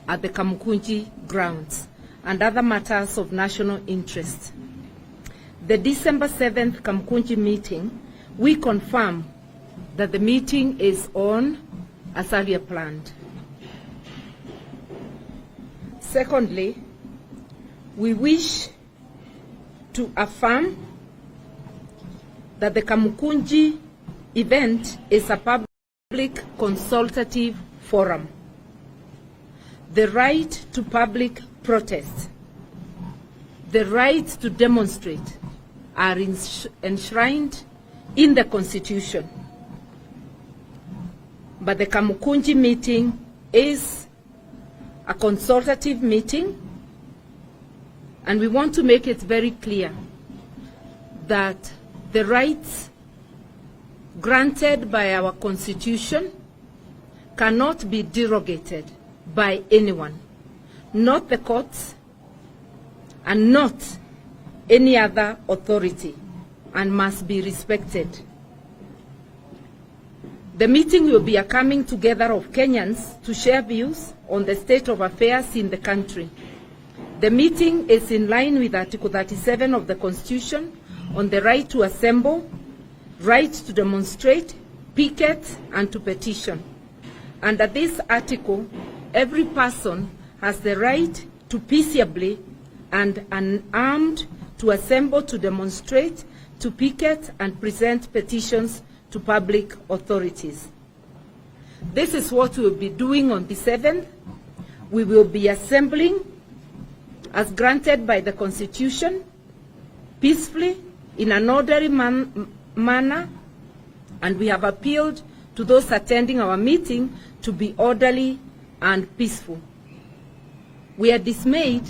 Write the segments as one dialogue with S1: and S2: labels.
S1: at the Kamukunji grounds and other matters of national interest. The December 7th Kamukunji meeting, we confirm that the meeting is on as earlier planned. Secondly, we wish to affirm that the Kamukunji event is a public consultative forum. The right to public protest, the right to demonstrate are enshrined in the Constitution. But the Kamukunji meeting is a consultative meeting, and we want to make it very clear that the rights granted by our Constitution cannot be derogated by anyone, not the courts and not any other authority, and must be respected. The meeting will be a coming together of Kenyans to share views on the state of affairs in the country. The meeting is in line with Article 37 of the Constitution on the right to assemble, right to demonstrate, picket, and to petition. Under this article, every person has the right to peaceably and unarmed to assemble, to demonstrate, to picket, and present petitions to public authorities. This is what we will be doing on the 7th. We will be assembling as granted by the Constitution, peacefully, in an orderly manner, and we have appealed to those attending our meeting to be orderly and peaceful. We are dismayed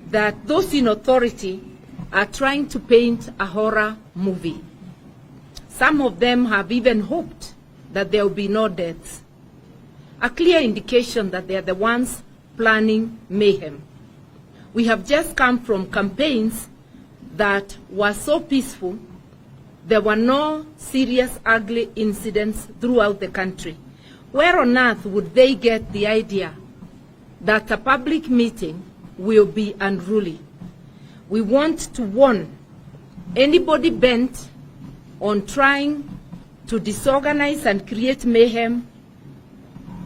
S1: that those in authority are trying to paint a horror movie. Some of them have even hoped that there will be no deaths, a clear indication that they are the ones planning mayhem. We have just come from campaigns that were so peaceful. There were no serious, ugly incidents throughout the country. Where on earth would they get the idea that a public meeting will be unruly? We want to warn anybody bent on trying to disorganize and create mayhem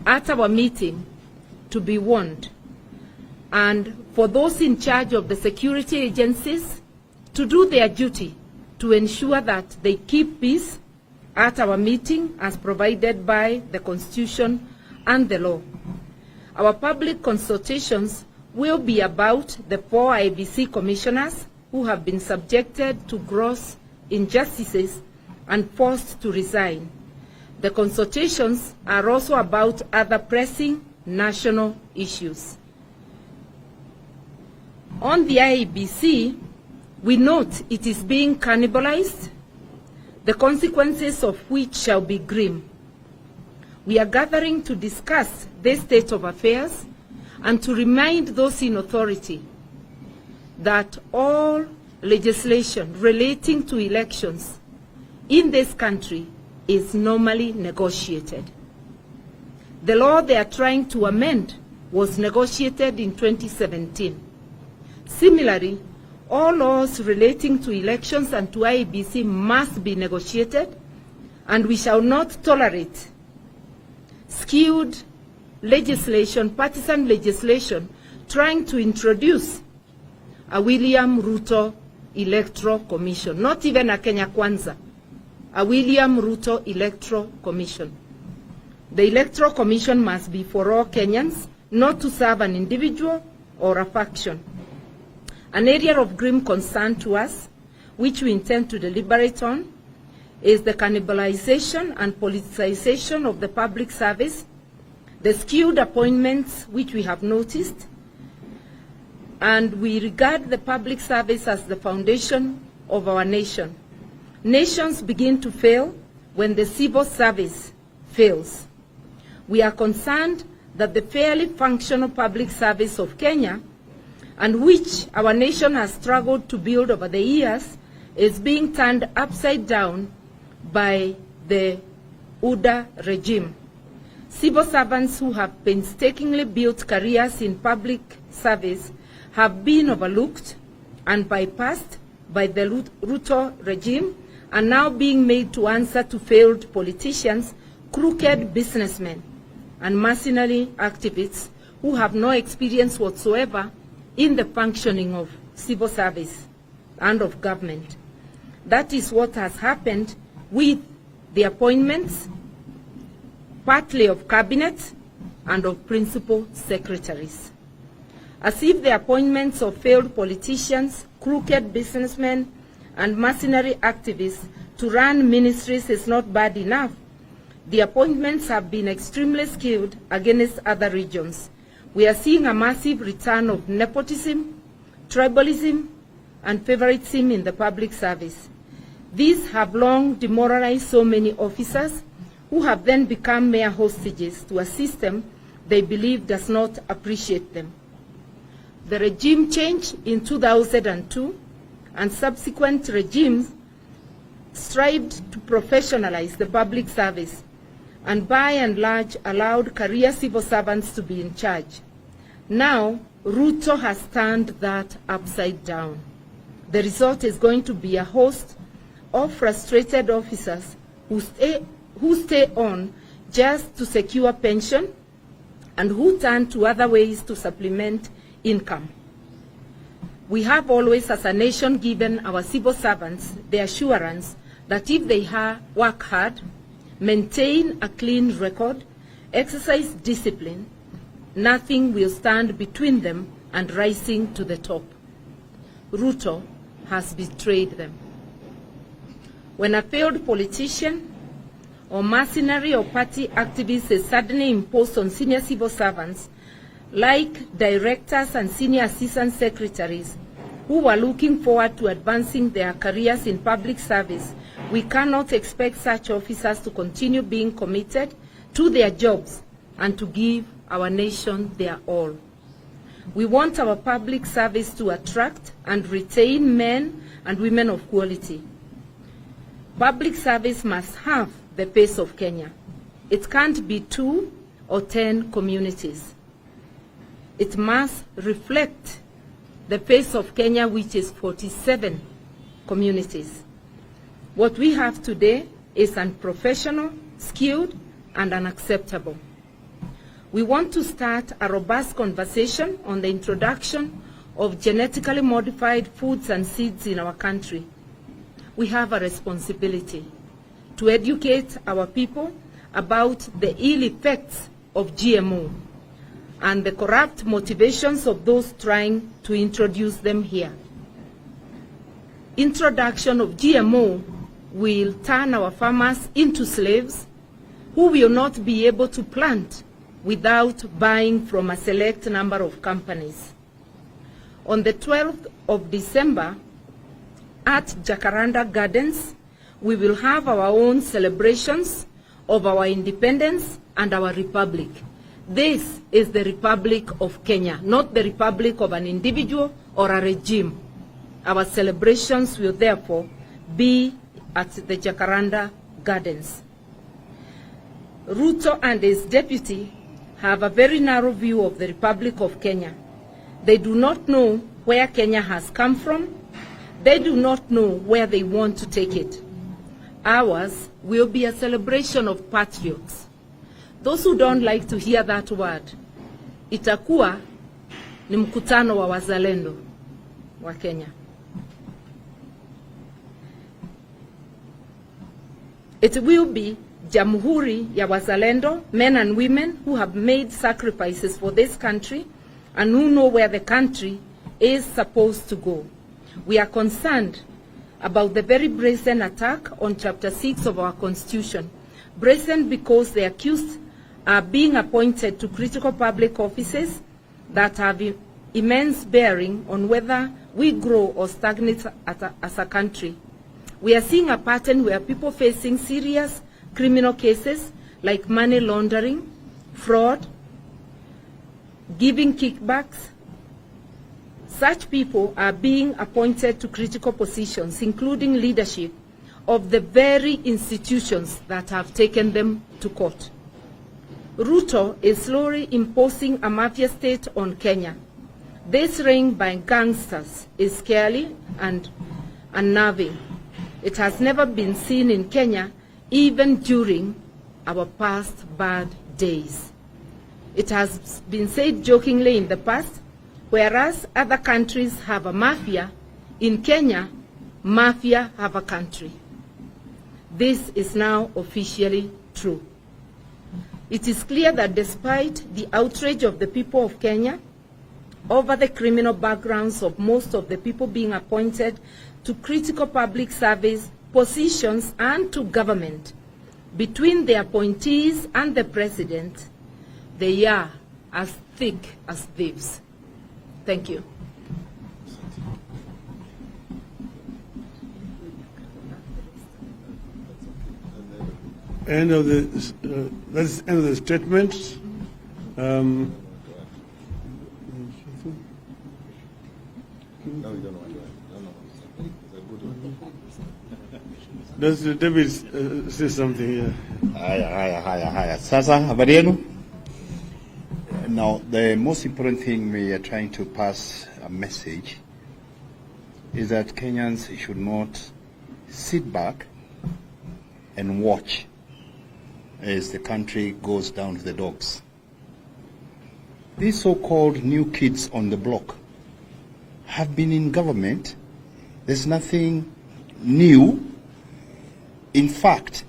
S1: at our meeting to be warned. And for those in charge of the security agencies to do their duty to ensure that they keep peace at our meeting as provided by the Constitution and the law. Our public consultations will be about the 4 IEBC commissioners who have been subjected to gross injustices and forced to resign. The consultations are also about other pressing national issues. On the IEBC, we note it is being cannibalized, the consequences of which shall be grim. We are gathering to discuss this state of affairs and to remind those in authority that all legislation relating to elections in this country is normally negotiated. The law they are trying to amend was negotiated in 2017. Similarly, all laws relating to elections and to IEBC must be negotiated, and we shall not tolerate skewed legislation, partisan legislation, trying to introduce a William Ruto Electoral Commission, not even a Kenya Kwanza, a William Ruto Electoral Commission. The Electoral Commission must be for all Kenyans, not to serve an individual or a faction. An area of grim concern to us, which we intend to deliberate on, is the cannibalization and politicization of the public service, the skewed appointments which we have noticed, and we regard the public service as the foundation of our nation. Nations begin to fail when the civil service fails. We are concerned that the fairly functional public service of Kenya, and which our nation has struggled to build over the years, is being turned upside down by the UDA regime. Civil servants who have painstakingly built careers in public service have been overlooked and bypassed by the Ruto regime and now being made to answer to failed politicians, crooked businessmen, and mercenary activists who have no experience whatsoever in the functioning of civil service and of government. That is what has happened with the appointments, partly of cabinet and of principal secretaries. As if the appointments of failed politicians, crooked businessmen, and mercenary activists to run ministries is not bad enough, the appointments have been extremely skewed against other regions. We are seeing a massive return of nepotism, tribalism, and favoritism in the public service. These have long demoralized so many officers who have then become mere hostages to a system they believe does not appreciate them. The regime change in 2002 and subsequent regimes strived to professionalize the public service and by and large allowed career civil servants to be in charge. Now, Ruto has turned that upside down. The result is going to be a host of frustrated officers who stay on just to secure pension and who turn to other ways to supplement income. We have always, as a nation, given our civil servants the assurance that if they work hard, maintain a clean record, exercise discipline, nothing will stand between them and rising to the top. Ruto has betrayed them. When a failed politician or mercenary or party activist is suddenly imposed on senior civil servants, like directors and senior assistant secretaries who are looking forward to advancing their careers in public service, we cannot expect such officers to continue being committed to their jobs and to give our nation their all. We want our public service to attract and retain men and women of quality. Public service must have the pace of Kenya. It can't be 2 or 10 communities. It must reflect the pace of Kenya, which is 47 communities. What we have today is unprofessional, skewed, and unacceptable. We want to start a robust conversation on the introduction of genetically modified foods and seeds in our country. We have a responsibility to educate our people about the ill effects of GMO and the corrupt motivations of those trying to introduce them here. Introduction of GMO will turn our farmers into slaves who will not be able to plant without buying from a select number of companies. On the 12th of December, at Jacaranda Gardens, we will have our own celebrations of our independence and our republic. This is the Republic of Kenya, not the republic of an individual or a regime. Our celebrations will therefore be at the Jacaranda Gardens. Ruto and his deputy have a very narrow view of the Republic of Kenya. They do not know where Kenya has come from. They do not know where they want to take it. Ours will be a celebration of patriots. Those who don't like to hear that word, itakuwa ni mkutano wa wazalendo wa Kenya. It will be Jamhuri ya Wazalendo, men and women who have made sacrifices for this country and who know where the country is supposed to go. We are concerned about the very brazen attack on Chapter 6 of our Constitution. Brazen because the accused are being appointed to critical public offices that have immense bearing on whether we grow or stagnate as a country. We are seeing a pattern where people facing serious criminal cases like money laundering, fraud, giving kickbacks, such people are being appointed to critical positions, including leadership of the very institutions that have taken them to court. Ruto is slowly imposing a mafia state on Kenya. This reign by gangsters is scary and unnerving. It has never been seen in Kenya, even during our past bad days. It has been said jokingly in the past, whereas other countries have a mafia, in Kenya, mafia have a country. This is now officially true. It is clear that despite the outrage of the people of Kenya over the criminal backgrounds of most of the people being appointed to critical public service positions and to government, between the appointees and the president, they are as thick as thieves. Thank you.
S2: End of the that's the end of the statements. Does David say something here?
S3: Haya. Sasa habari yenu? Now, the most important thing we are trying to pass a message is that Kenyans should not sit back and watch as the country goes down to the dogs. These so-called new kids on the block have been in government. There's nothing new. In fact,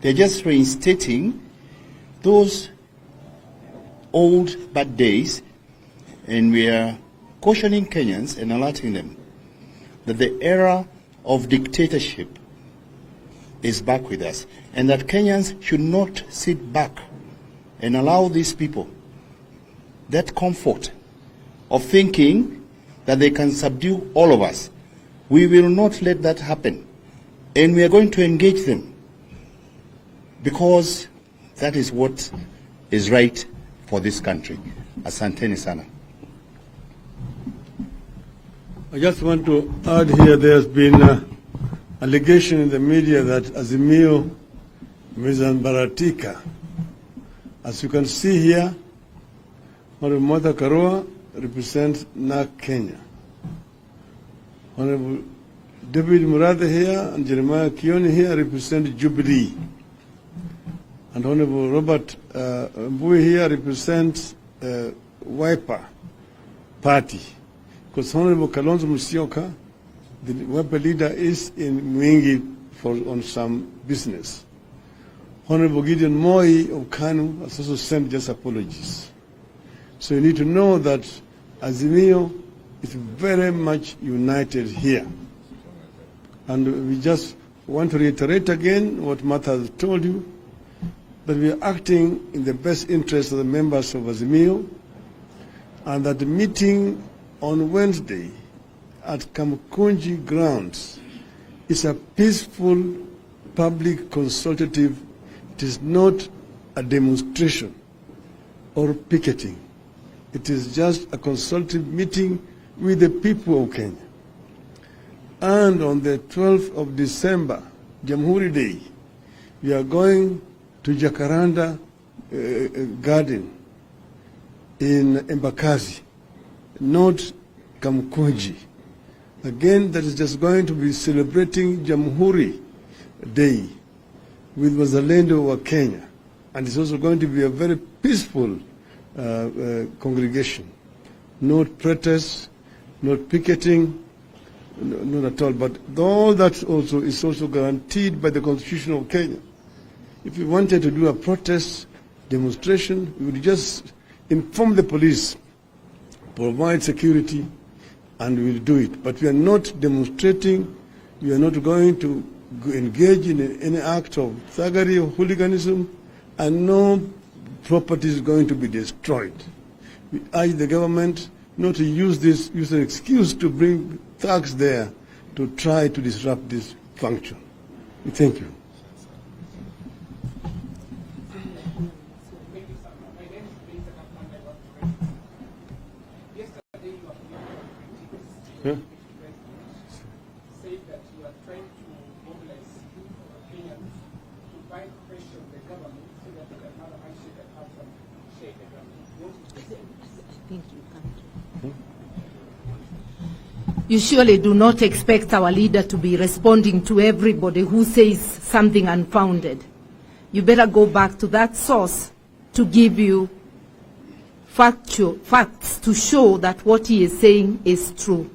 S3: they're just reinstating those old bad days, and we are cautioning Kenyans and alerting them that the era of dictatorship is back with us, and that Kenyans should not sit back and allow these people that comfort of thinking that they can subdue all of us. We will not let that happen, and we are going to engage them because that is what is right for this country. Asanteni sana.
S2: I just want to add here, there's been allegation in the media that Azimio Mizambaratika. As you can see here, Honorable Martha Karua represents NARC Kenya. Honorable David Murathe here and Jeremiah Kioni here represent Jubilee. And Honorable Robert Mbui here represents Wiper Party. Because Honorable Kalonzo Musyoka, the Wiper leader, is in Mwingi on some business. Honorable Gideon Moi of Kanu has also sent just apologies. So you need to know that Azimio is very much united here. And we just want to reiterate again what Martha has told you, that we are acting in the best interest of the members of Azimio, and that the meeting on Wednesday at Kamukunji grounds is a peaceful public consultative. It is not a demonstration or picketing. It is just a consultative meeting with the people of Kenya. And on the 12th of December, Jamhuri Day, we are going to Jacaranda Garden in Embakasi, not Kamukunji. Again, that is just going to be celebrating Jamhuri Day with Wazalendo wa Kenya. And it's also going to be a very peaceful congregation. Not protests, not picketing, not at all. But all that also is also guaranteed by the Constitution of Kenya. If we wanted to do a protest demonstration, we would just inform the police, provide security, and we will do it. But we are not demonstrating. We are not going to engage in any act of thuggery or hooliganism, and no property is going to be destroyed. We urge the government not to use an excuse to bring thugs there to try to disrupt this function. Thank you. Yeah.
S4: Say that you are trying to mobilize Kenyans to find pressure on the government so that they can have a handshake and have
S1: You surely do not expect our leader to be responding to everybody who says something unfounded. You better go back to that source to give you facts to show that what he is saying is true.